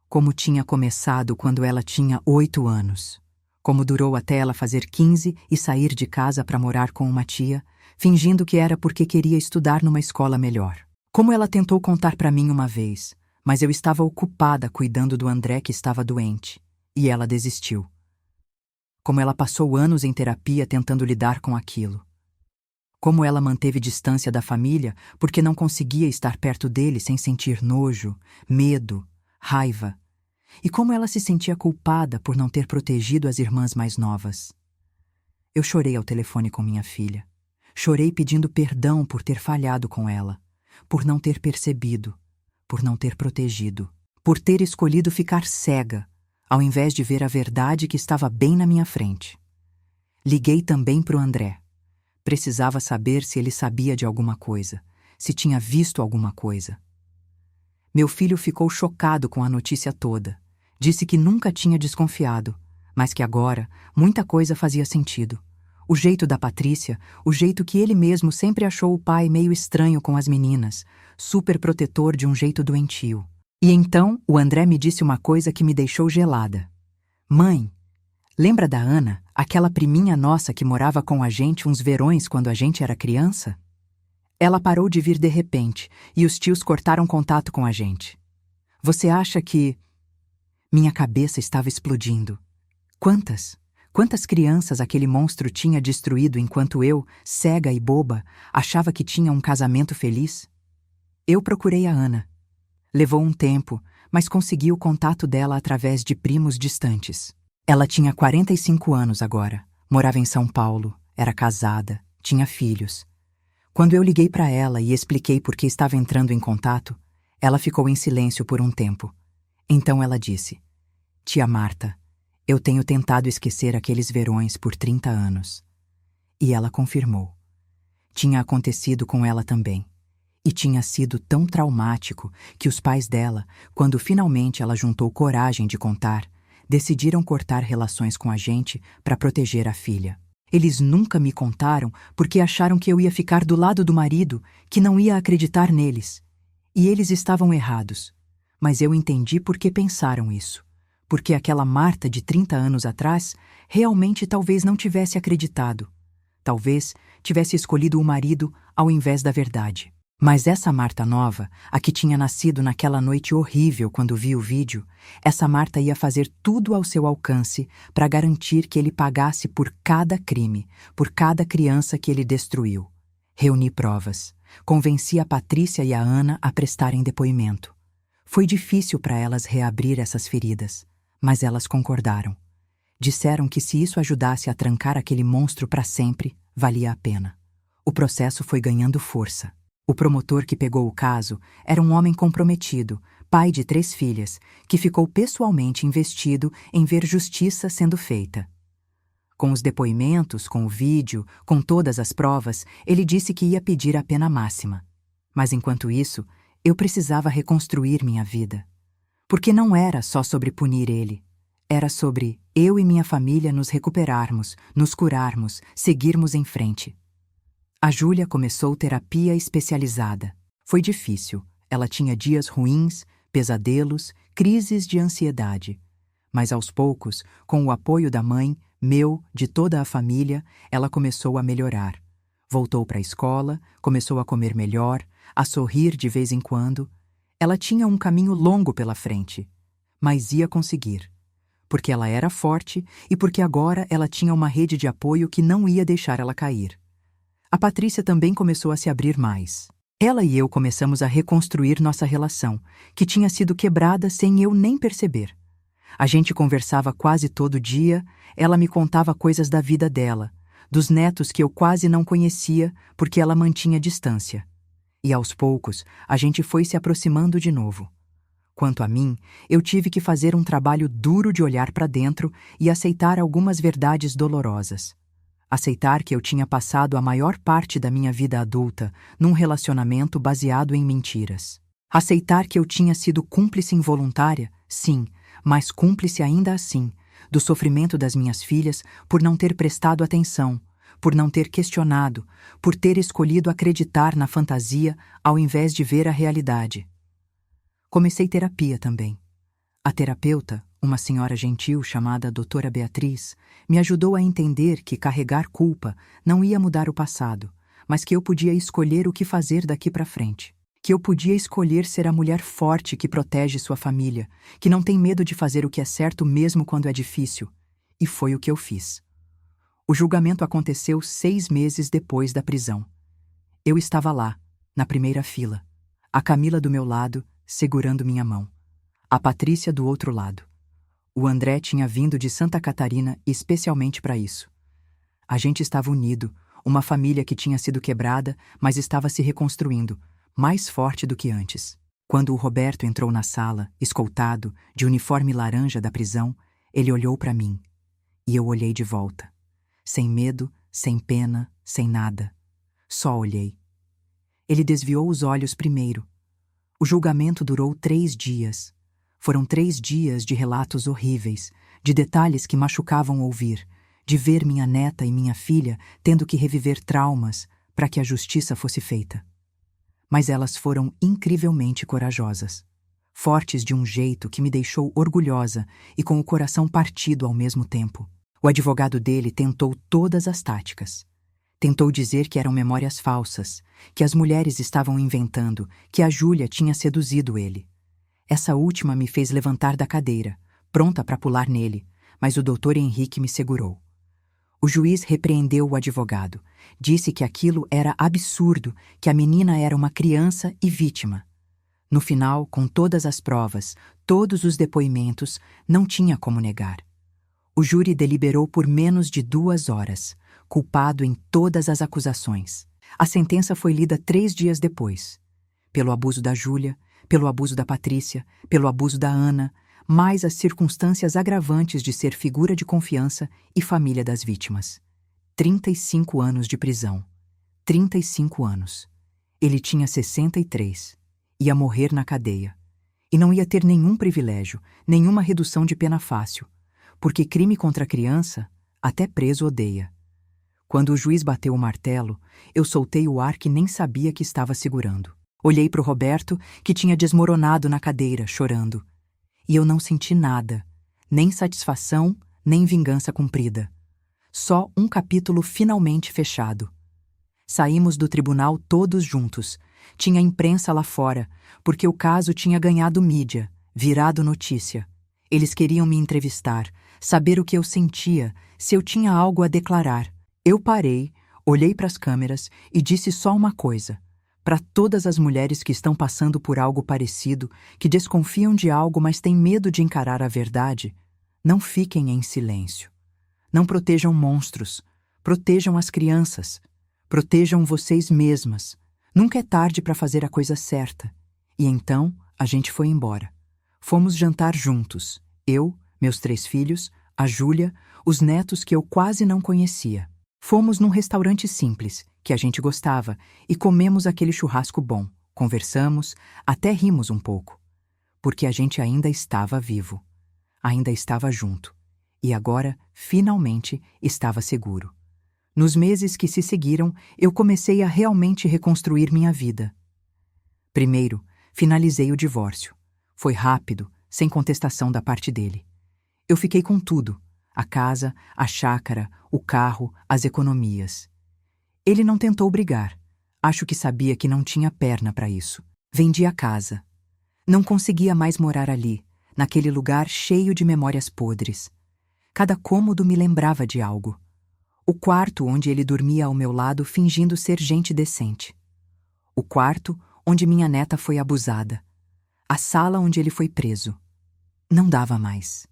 S1: Como tinha começado quando ela tinha 8 anos. Como durou até ela fazer 15 e sair de casa para morar com uma tia, fingindo que era porque queria estudar numa escola melhor. Como ela tentou contar para mim uma vez, mas eu estava ocupada cuidando do André que estava doente, e ela desistiu. Como ela passou anos em terapia tentando lidar com aquilo. Como ela manteve distância da família porque não conseguia estar perto dele sem sentir nojo, medo, raiva. E como ela se sentia culpada por não ter protegido as irmãs mais novas. Eu chorei ao telefone com minha filha. Chorei pedindo perdão por ter falhado com ela, por não ter percebido, por não ter protegido, por ter escolhido ficar cega, ao invés de ver a verdade que estava bem na minha frente. Liguei também para o André. Precisava saber se ele sabia de alguma coisa, se tinha visto alguma coisa. Meu filho ficou chocado com a notícia toda. Disse que nunca tinha desconfiado, mas que agora muita coisa fazia sentido. O jeito da Patrícia, o jeito que ele mesmo sempre achou o pai meio estranho com as meninas, super protetor de um jeito doentio. E então o André me disse uma coisa que me deixou gelada. Mãe, lembra da Ana, aquela priminha nossa que morava com a gente uns verões quando a gente era criança? Ela parou de vir de repente e os tios cortaram contato com a gente. Você acha que... Minha cabeça estava explodindo. Quantas crianças aquele monstro tinha destruído enquanto eu, cega e boba, achava que tinha um casamento feliz? Eu procurei a Ana. Levou um tempo, mas consegui o contato dela através de primos distantes. Ela tinha 45 anos agora, morava em São Paulo, era casada, tinha filhos. Quando eu liguei para ela e expliquei por que estava entrando em contato, ela ficou em silêncio por um tempo. Então ela disse: Tia Marta, eu tenho tentado esquecer aqueles verões por 30 anos. E ela confirmou. Tinha acontecido com ela também. E tinha sido tão traumático que os pais dela, quando finalmente ela juntou coragem de contar, decidiram cortar relações com a gente para proteger a filha. Eles nunca me contaram porque acharam que eu ia ficar do lado do marido, que não ia acreditar neles. E eles estavam errados. Mas eu entendi por que pensaram isso. Porque aquela Marta de 30 anos atrás realmente talvez não tivesse acreditado. Talvez tivesse escolhido o marido ao invés da verdade. Mas essa Marta nova, a que tinha nascido naquela noite horrível quando vi o vídeo, essa Marta ia fazer tudo ao seu alcance para garantir que ele pagasse por cada crime, por cada criança que ele destruiu. Reuni provas. Convenci a Patrícia e a Ana a prestarem depoimento. Foi difícil para elas reabrir essas feridas, mas elas concordaram. Disseram que se isso ajudasse a trancar aquele monstro para sempre, valia a pena. O processo foi ganhando força. O promotor que pegou o caso era um homem comprometido, pai de 3 filhas, que ficou pessoalmente investido em ver justiça sendo feita. Com os depoimentos, com o vídeo, com todas as provas, ele disse que ia pedir a pena máxima. Mas enquanto isso, eu precisava reconstruir minha vida. Porque não era só sobre punir ele. Era sobre eu e minha família nos recuperarmos, nos curarmos, seguirmos em frente. A Júlia começou terapia especializada. Foi difícil. Ela tinha dias ruins, pesadelos, crises de ansiedade. Mas aos poucos, com o apoio da mãe, meu, de toda a família, ela começou a melhorar. Voltou para a escola, começou a comer melhor, a sorrir de vez em quando. Ela tinha um caminho longo pela frente, mas ia conseguir. Porque ela era forte e porque agora ela tinha uma rede de apoio que não ia deixar ela cair. A Patrícia também começou a se abrir mais. Ela e eu começamos a reconstruir nossa relação, que tinha sido quebrada sem eu nem perceber. A gente conversava quase todo dia, ela me contava coisas da vida dela, dos netos que eu quase não conhecia porque ela mantinha distância. E aos poucos, a gente foi se aproximando de novo. Quanto a mim, eu tive que fazer um trabalho duro de olhar para dentro e aceitar algumas verdades dolorosas. Aceitar que eu tinha passado a maior parte da minha vida adulta num relacionamento baseado em mentiras. Aceitar que eu tinha sido cúmplice involuntária, sim, mas cúmplice ainda assim, do sofrimento das minhas filhas por não ter prestado atenção, por não ter questionado, por ter escolhido acreditar na fantasia ao invés de ver a realidade. Comecei terapia também. A terapeuta, uma senhora gentil chamada Doutora Beatriz, me ajudou a entender que carregar culpa não ia mudar o passado, mas que eu podia escolher o que fazer daqui para frente. Que eu podia escolher ser a mulher forte que protege sua família, que não tem medo de fazer o que é certo mesmo quando é difícil. E foi o que eu fiz. O julgamento aconteceu 6 meses depois da prisão. Eu estava lá, na primeira fila, a Camila do meu lado, segurando minha mão. A Patrícia do outro lado. O André tinha vindo de Santa Catarina especialmente para isso. A gente estava unido, uma família que tinha sido quebrada, mas estava se reconstruindo, mais forte do que antes. Quando o Roberto entrou na sala, escoltado, de uniforme laranja da prisão, ele olhou para mim. E eu olhei de volta. Sem medo, sem pena, sem nada. Só olhei. Ele desviou os olhos primeiro. O julgamento durou 3 dias. Foram 3 dias de relatos horríveis, de detalhes que machucavam ouvir, de ver minha neta e minha filha tendo que reviver traumas para que a justiça fosse feita. Mas elas foram incrivelmente corajosas, fortes de um jeito que me deixou orgulhosa e com o coração partido ao mesmo tempo. O advogado dele tentou todas as táticas. Tentou dizer que eram memórias falsas, que as mulheres estavam inventando, que a Júlia tinha seduzido ele. Essa última me fez levantar da cadeira, pronta para pular nele, mas o doutor Henrique me segurou. O juiz repreendeu o advogado, disse que aquilo era absurdo, que a menina era uma criança e vítima. No final, com todas as provas, todos os depoimentos, não tinha como negar. O júri deliberou por menos de 2 horas, culpado em todas as acusações. A sentença foi lida 3 dias depois. Pelo abuso da Júlia, pelo abuso da Patrícia, pelo abuso da Ana, mais as circunstâncias agravantes de ser figura de confiança e família das vítimas. 35 anos de prisão. 35 anos. Ele tinha 63. Ia morrer na cadeia. E não ia ter nenhum privilégio, nenhuma redução de pena fácil, porque crime contra a criança, até preso odeia. Quando o juiz bateu o martelo, eu soltei o ar que nem sabia que estava segurando. Olhei para o Roberto, que tinha desmoronado na cadeira, chorando. E eu não senti nada, nem satisfação, nem vingança cumprida. Só um capítulo finalmente fechado. Saímos do tribunal todos juntos. Tinha imprensa lá fora, porque o caso tinha ganhado mídia, virado notícia. Eles queriam me entrevistar, saber o que eu sentia, se eu tinha algo a declarar. Eu parei, olhei para as câmeras e disse só uma coisa. Para todas as mulheres que estão passando por algo parecido, que desconfiam de algo, mas têm medo de encarar a verdade, não fiquem em silêncio. Não protejam monstros, protejam as crianças, protejam vocês mesmas. Nunca é tarde para fazer a coisa certa. E então, a gente foi embora. Fomos jantar juntos, eu, meus 3 filhos, a Júlia, os netos que eu quase não conhecia. Fomos num restaurante simples, que a gente gostava, e comemos aquele churrasco bom, conversamos, até rimos um pouco. Porque a gente ainda estava vivo, ainda estava junto, e agora, finalmente, estava seguro. Nos meses que se seguiram, eu comecei a realmente reconstruir minha vida. Primeiro, finalizei o divórcio. Foi rápido, sem contestação da parte dele. Eu fiquei com tudo: a casa, a chácara, o carro, as economias. Ele não tentou brigar. Acho que sabia que não tinha perna para isso. Vendi a casa. Não conseguia mais morar ali, naquele lugar cheio de memórias podres. Cada cômodo me lembrava de algo. O quarto onde ele dormia ao meu lado fingindo ser gente decente. O quarto onde minha neta foi abusada. A sala onde ele foi preso. Não dava mais.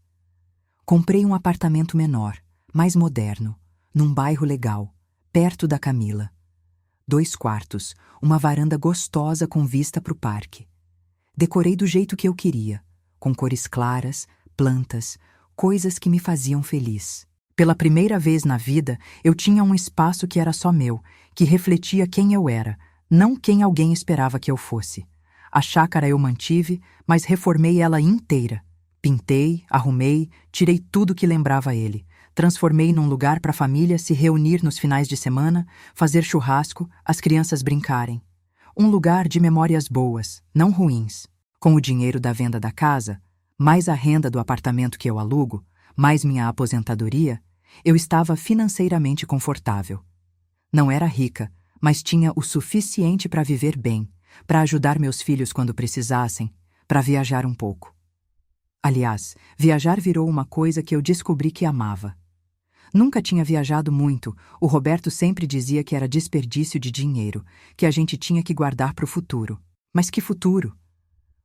S1: Comprei um apartamento menor, mais moderno, num bairro legal, perto da Camila. 2 quartos, uma varanda gostosa com vista para o parque. Decorei do jeito que eu queria, com cores claras, plantas, coisas que me faziam feliz. Pela primeira vez na vida, eu tinha um espaço que era só meu, que refletia quem eu era, não quem alguém esperava que eu fosse. A chácara eu mantive, mas reformei ela inteira. Pintei, arrumei, tirei tudo que lembrava ele. Transformei num lugar para a família se reunir nos finais de semana, fazer churrasco, as crianças brincarem. Um lugar de memórias boas, não ruins. Com o dinheiro da venda da casa, mais a renda do apartamento que eu alugo, mais minha aposentadoria, eu estava financeiramente confortável. Não era rica, mas tinha o suficiente para viver bem, para ajudar meus filhos quando precisassem, para viajar um pouco. Aliás, viajar virou uma coisa que eu descobri que amava. Nunca tinha viajado muito, o Roberto sempre dizia que era desperdício de dinheiro, que a gente tinha que guardar para o futuro. Mas que futuro?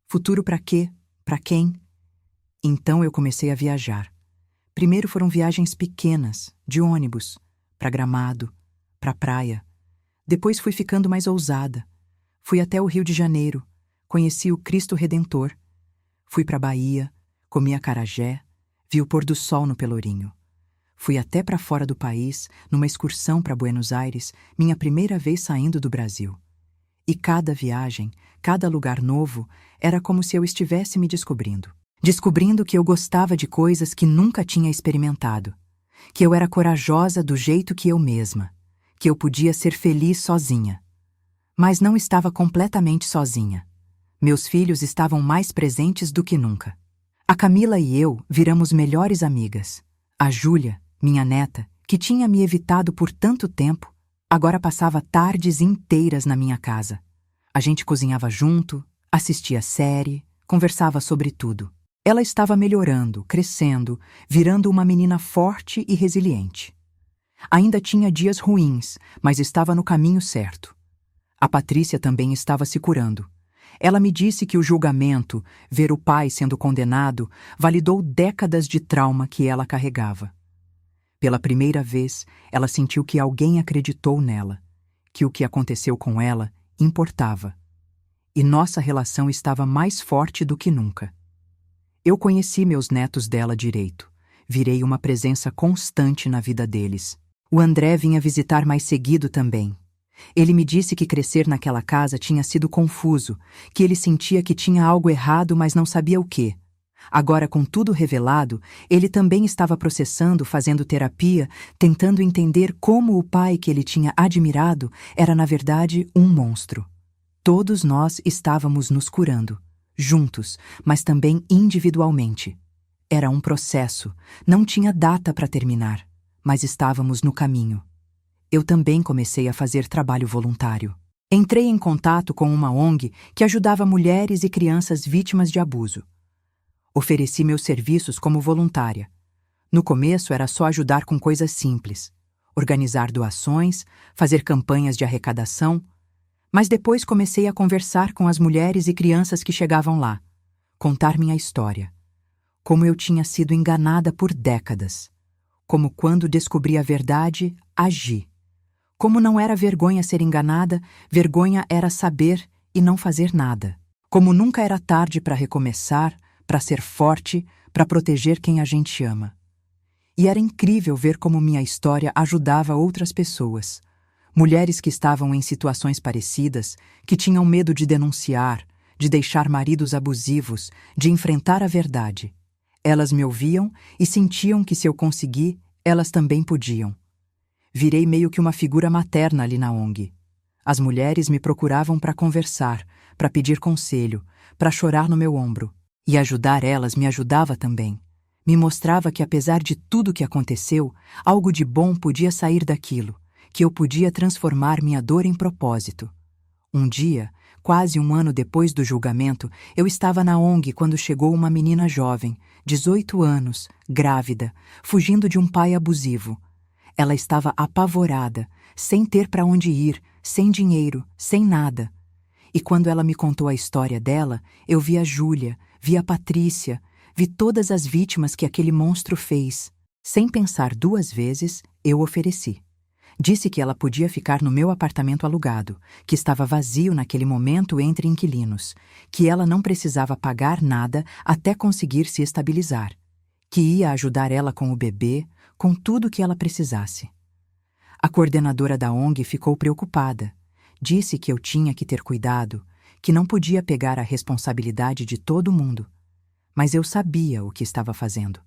S1: Futuro para quê? Para quem? Então eu comecei a viajar. Primeiro foram viagens pequenas, de ônibus, para Gramado, para praia. Depois fui ficando mais ousada. Fui até o Rio de Janeiro, conheci o Cristo Redentor. Fui para Bahia, comi acarajé, vi o pôr do sol no Pelourinho. Fui até para fora do país, numa excursão para Buenos Aires, minha primeira vez saindo do Brasil. E cada viagem, cada lugar novo, era como se eu estivesse me descobrindo. Descobrindo que eu gostava de coisas que nunca tinha experimentado. Que eu era corajosa do jeito que eu mesma. Que eu podia ser feliz sozinha. Mas não estava completamente sozinha. Meus filhos estavam mais presentes do que nunca. A Camila e eu viramos melhores amigas. A Júlia, minha neta, que tinha me evitado por tanto tempo, agora passava tardes inteiras na minha casa. A gente cozinhava junto, assistia série, conversava sobre tudo. Ela estava melhorando, crescendo, virando uma menina forte e resiliente. Ainda tinha dias ruins, mas estava no caminho certo. A Patrícia também estava se curando. Ela me disse que o julgamento, ver o pai sendo condenado, validou décadas de trauma que ela carregava. Pela primeira vez, ela sentiu que alguém acreditou nela, que o que aconteceu com ela importava. E nossa relação estava mais forte do que nunca. Eu conheci meus netos dela direito. Virei uma presença constante na vida deles. O André vinha visitar mais seguido também. Ele me disse que crescer naquela casa tinha sido confuso, que ele sentia que tinha algo errado, mas não sabia o quê. Agora, com tudo revelado, ele também estava processando, fazendo terapia, tentando entender como o pai que ele tinha admirado era, na verdade, um monstro. Todos nós estávamos nos curando, juntos, mas também individualmente. Era um processo, não tinha data para terminar, mas estávamos no caminho. Eu também comecei a fazer trabalho voluntário. Entrei em contato com uma ONG que ajudava mulheres e crianças vítimas de abuso. Ofereci meus serviços como voluntária. No começo era só ajudar com coisas simples, organizar doações, fazer campanhas de arrecadação, mas depois comecei a conversar com as mulheres e crianças que chegavam lá, contar minha história, como eu tinha sido enganada por décadas, como quando descobri a verdade, agi. Como não era vergonha ser enganada, vergonha era saber e não fazer nada. Como nunca era tarde para recomeçar, para ser forte, para proteger quem a gente ama. E era incrível ver como minha história ajudava outras pessoas. Mulheres que estavam em situações parecidas, que tinham medo de denunciar, de deixar maridos abusivos, de enfrentar a verdade. Elas me ouviam e sentiam que se eu conseguir, elas também podiam. Virei meio que uma figura materna ali na ONG. As mulheres me procuravam para conversar, para pedir conselho, para chorar no meu ombro. E ajudar elas me ajudava também. Me mostrava que, apesar de tudo que aconteceu, algo de bom podia sair daquilo, que eu podia transformar minha dor em propósito. Um dia, quase um ano depois do julgamento, eu estava na ONG quando chegou uma menina jovem, 18 anos, grávida, fugindo de um pai abusivo. Ela estava apavorada, sem ter para onde ir, sem dinheiro, sem nada. E quando ela me contou a história dela, eu vi a Júlia, vi a Patrícia, vi todas as vítimas que aquele monstro fez. Sem pensar duas vezes, eu ofereci. Disse que ela podia ficar no meu apartamento alugado, que estava vazio naquele momento entre inquilinos, que ela não precisava pagar nada até conseguir se estabilizar, que ia ajudar ela com o bebê, com tudo que ela precisasse. A coordenadora da ONG ficou preocupada. Disse que eu tinha que ter cuidado, que não podia pegar a responsabilidade de todo mundo. Mas eu sabia o que estava fazendo.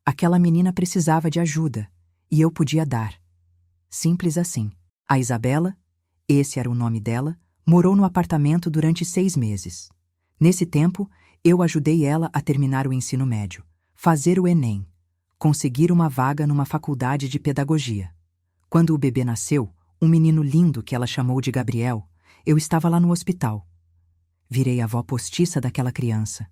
S1: Aquela menina precisava de ajuda, e eu podia dar. Simples assim. A Isabela, esse era o nome dela, morou no apartamento durante 6 meses. Nesse tempo, eu ajudei ela a terminar o ensino médio, fazer o Enem, conseguir uma vaga numa faculdade de pedagogia. Quando o bebê nasceu, um menino lindo que ela chamou de Gabriel, eu estava lá no hospital. Virei a avó postiça daquela criança.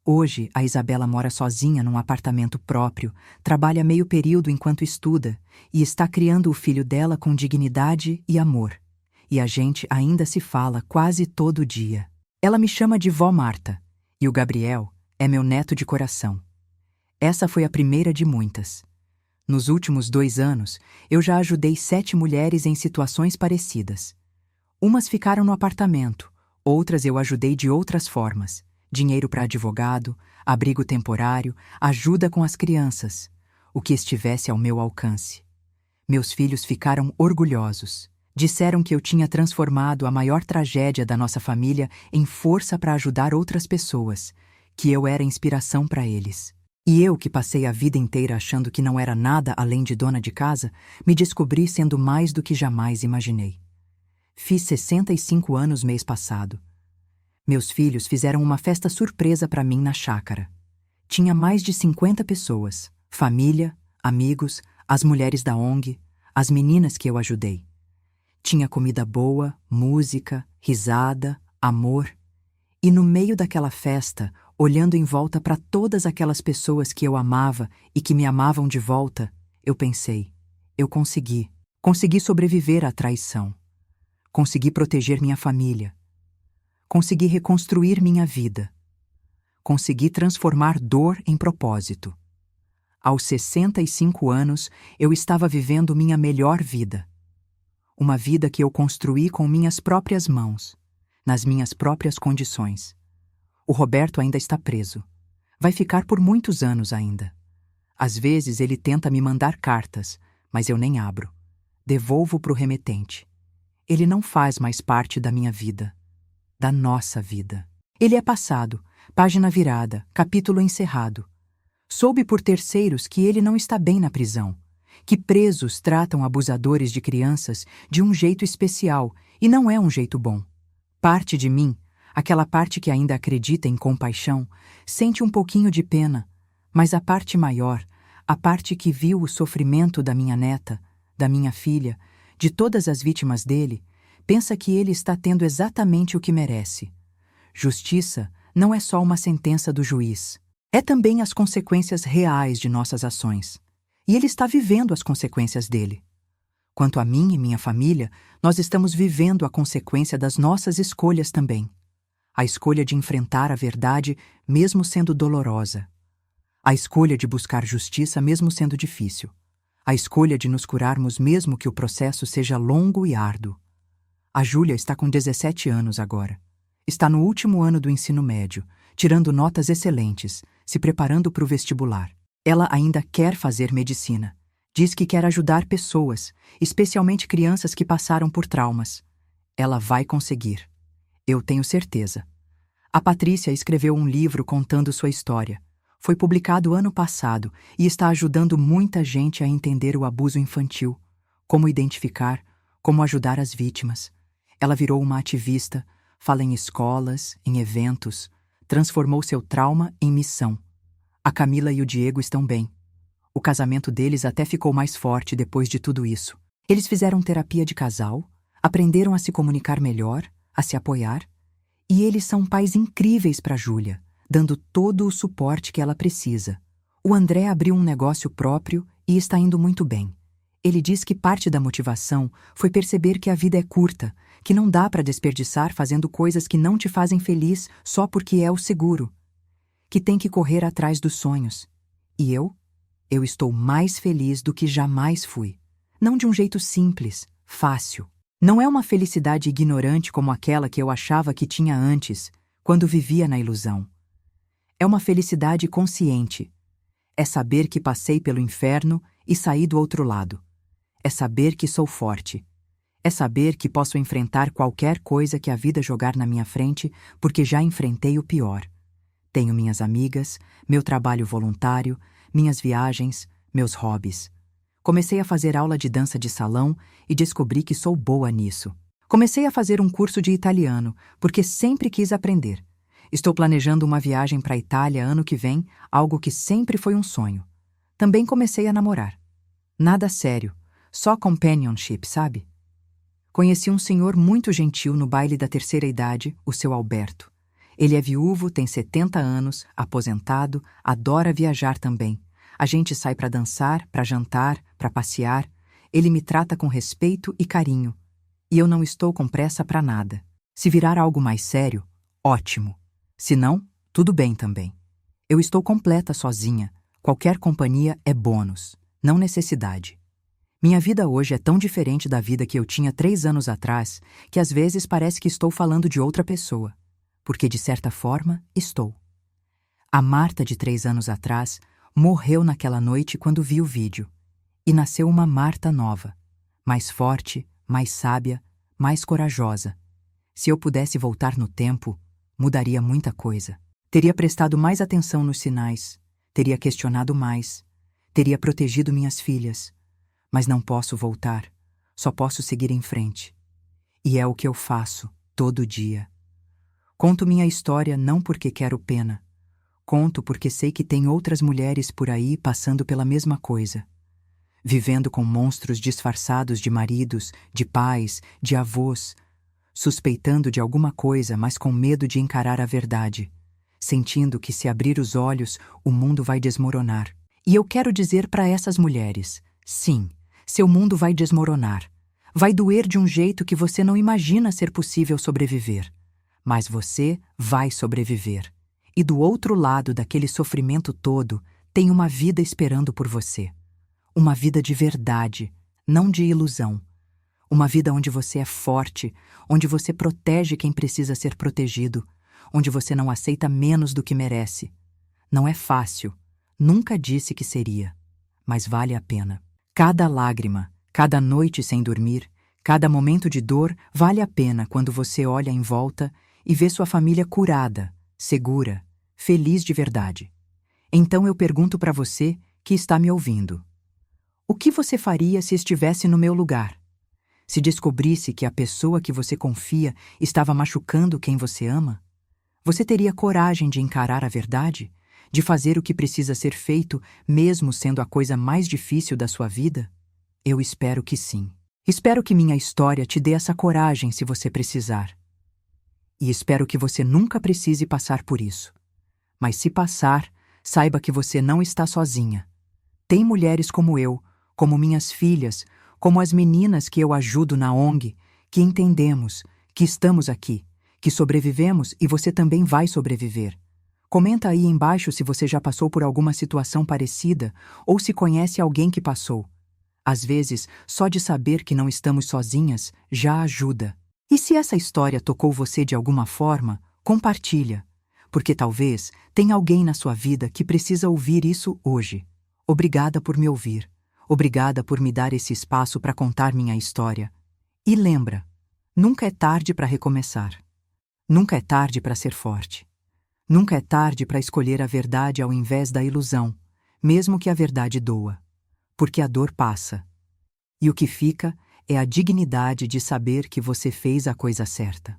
S1: Hoje, a Isabela mora sozinha num apartamento próprio, trabalha meio período enquanto estuda e está criando o filho dela com dignidade e amor. E a gente ainda se fala quase todo dia. Ela me chama de vó Marta, e o Gabriel é meu neto de coração. Essa foi a primeira de muitas. Nos últimos 2 anos, eu já ajudei 7 mulheres em situações parecidas. Umas ficaram no apartamento, outras eu ajudei de outras formas. Dinheiro para advogado, abrigo temporário, ajuda com as crianças, o que estivesse ao meu alcance. Meus filhos ficaram orgulhosos. Disseram que eu tinha transformado a maior tragédia da nossa família em força para ajudar outras pessoas, que eu era inspiração para eles. E eu, que passei a vida inteira achando que não era nada além de dona de casa, me descobri sendo mais do que jamais imaginei. Fiz 65 anos mês passado. Meus filhos fizeram uma festa surpresa para mim na chácara. Tinha mais de 50 pessoas, família, amigos, as mulheres da ONG, as meninas que eu ajudei. Tinha comida boa, música, risada, amor. E no meio daquela festa, olhando em volta para todas aquelas pessoas que eu amava e que me amavam de volta, eu pensei, eu consegui. Consegui sobreviver à traição. Consegui proteger minha família. Consegui reconstruir minha vida. Consegui transformar dor em propósito. Aos 65 anos, eu estava vivendo minha melhor vida. Uma vida que eu construí com minhas próprias mãos, nas minhas próprias condições. O Roberto ainda está preso. Vai ficar por muitos anos ainda. Às vezes ele tenta me mandar cartas, mas eu nem abro. Devolvo para o remetente. Ele não faz mais parte da minha vida. Da nossa vida. Ele é passado, página virada, capítulo encerrado. Soube por terceiros que ele não está bem na prisão, que presos tratam abusadores de crianças de um jeito especial e não é um jeito bom. Parte de mim, aquela parte que ainda acredita em compaixão, sente um pouquinho de pena, mas a parte maior, a parte que viu o sofrimento da minha neta, da minha filha, de todas as vítimas dele, pensa que ele está tendo exatamente o que merece. Justiça não é só uma sentença do juiz. É também as consequências reais de nossas ações. E ele está vivendo as consequências dele. Quanto a mim e minha família, nós estamos vivendo a consequência das nossas escolhas também. A escolha de enfrentar a verdade, mesmo sendo dolorosa. A escolha de buscar justiça, mesmo sendo difícil. A escolha de nos curarmos, mesmo que o processo seja longo e árduo. A Júlia está com 17 anos agora. Está no último ano do ensino médio, tirando notas excelentes, se preparando para o vestibular. Ela ainda quer fazer medicina. Diz que quer ajudar pessoas, especialmente crianças que passaram por traumas. Ela vai conseguir. Eu tenho certeza. A Patrícia escreveu um livro contando sua história. Foi publicado ano passado e está ajudando muita gente a entender o abuso infantil, como identificar, como ajudar as vítimas. Ela virou uma ativista, fala em escolas, em eventos, Transformou seu trauma em missão. A Camila e o Diego estão bem. O casamento deles até ficou mais forte depois de tudo isso. Eles fizeram terapia de casal, aprenderam a se comunicar melhor, a se apoiar, e eles são pais incríveis para Júlia, dando todo o suporte que ela precisa. O André abriu um negócio próprio e está indo muito bem. Ele diz que parte da motivação foi perceber que a vida é curta, que não dá para desperdiçar fazendo coisas que não te fazem feliz só porque é o seguro, que tem que correr atrás dos sonhos. E eu estou mais feliz do que jamais fui. Não de um jeito simples, fácil. Não é uma felicidade ignorante como aquela que eu achava que tinha antes, quando vivia na ilusão. É uma felicidade consciente. É saber que passei pelo inferno e saí do outro lado. É saber que sou forte. É saber que posso enfrentar qualquer coisa que a vida jogar na minha frente, porque já enfrentei o pior. Tenho minhas amigas, meu trabalho voluntário, minhas viagens, meus hobbies. Comecei a fazer aula de dança de salão e descobri que sou boa nisso. Comecei a fazer um curso de italiano, porque sempre quis aprender. Estou planejando uma viagem para a Itália ano que vem, algo que sempre foi um sonho. Também comecei a namorar. Nada sério, só companionship, sabe? Conheci um senhor muito gentil no baile da terceira idade, o seu Alberto. Ele é viúvo, tem 70 anos, aposentado, adora viajar também. A gente sai para dançar, para jantar, para passear. Ele me trata com respeito e carinho. E eu não estou com pressa para nada. Se virar algo mais sério, ótimo. Se não, tudo bem também. Eu estou completa sozinha. Qualquer companhia é bônus, não necessidade. Minha vida hoje é tão diferente da vida que eu tinha 3 anos atrás que às vezes parece que estou falando de outra pessoa. Porque, de certa forma, estou. A Marta de 3 anos atrás morreu naquela noite quando vi o vídeo. E nasceu uma Marta nova. Mais forte, mais sábia, mais corajosa. Se eu pudesse voltar no tempo, mudaria muita coisa. Teria prestado mais atenção nos sinais, teria questionado mais, teria protegido minhas filhas. Mas não posso voltar, só posso seguir em frente. E é o que eu faço, todo dia. Conto minha história não porque quero pena. Conto porque sei que tem outras mulheres por aí passando pela mesma coisa. Vivendo com monstros disfarçados de maridos, de pais, de avós, suspeitando de alguma coisa, mas com medo de encarar a verdade, sentindo que se abrir os olhos, o mundo vai desmoronar. E eu quero dizer para essas mulheres, sim, seu mundo vai desmoronar. Vai doer de um jeito que você não imagina ser possível sobreviver. Mas você vai sobreviver. E do outro lado daquele sofrimento todo, tem uma vida esperando por você. Uma vida de verdade, não de ilusão. Uma vida onde você é forte, onde você protege quem precisa ser protegido, onde você não aceita menos do que merece. Não é fácil, nunca disse que seria, mas vale a pena. Cada lágrima, cada noite sem dormir, cada momento de dor vale a pena quando você olha em volta e vê sua família curada, segura, feliz de verdade. Então eu pergunto para você que está me ouvindo. O que você faria se estivesse no meu lugar? Se descobrisse que a pessoa que você confia estava machucando quem você ama? Você teria coragem de encarar a verdade? De fazer o que precisa ser feito, mesmo sendo a coisa mais difícil da sua vida? Eu espero que sim. Espero que minha história te dê essa coragem se você precisar. E espero que você nunca precise passar por isso. Mas se passar, saiba que você não está sozinha. Tem mulheres como eu, como minhas filhas, como as meninas que eu ajudo na ONG, que entendemos, que estamos aqui, que sobrevivemos e você também vai sobreviver. Comenta aí embaixo se você já passou por alguma situação parecida ou se conhece alguém que passou. Às vezes, só de saber que não estamos sozinhas já ajuda. E se essa história tocou você de alguma forma, compartilha, porque talvez tenha alguém na sua vida que precisa ouvir isso hoje. Obrigada por me ouvir. Obrigada por me dar esse espaço para contar minha história. E lembra, nunca é tarde para recomeçar. Nunca é tarde para ser forte. Nunca é tarde para escolher a verdade ao invés da ilusão, mesmo que a verdade doa. Porque a dor passa. E o que fica é a dignidade de saber que você fez a coisa certa.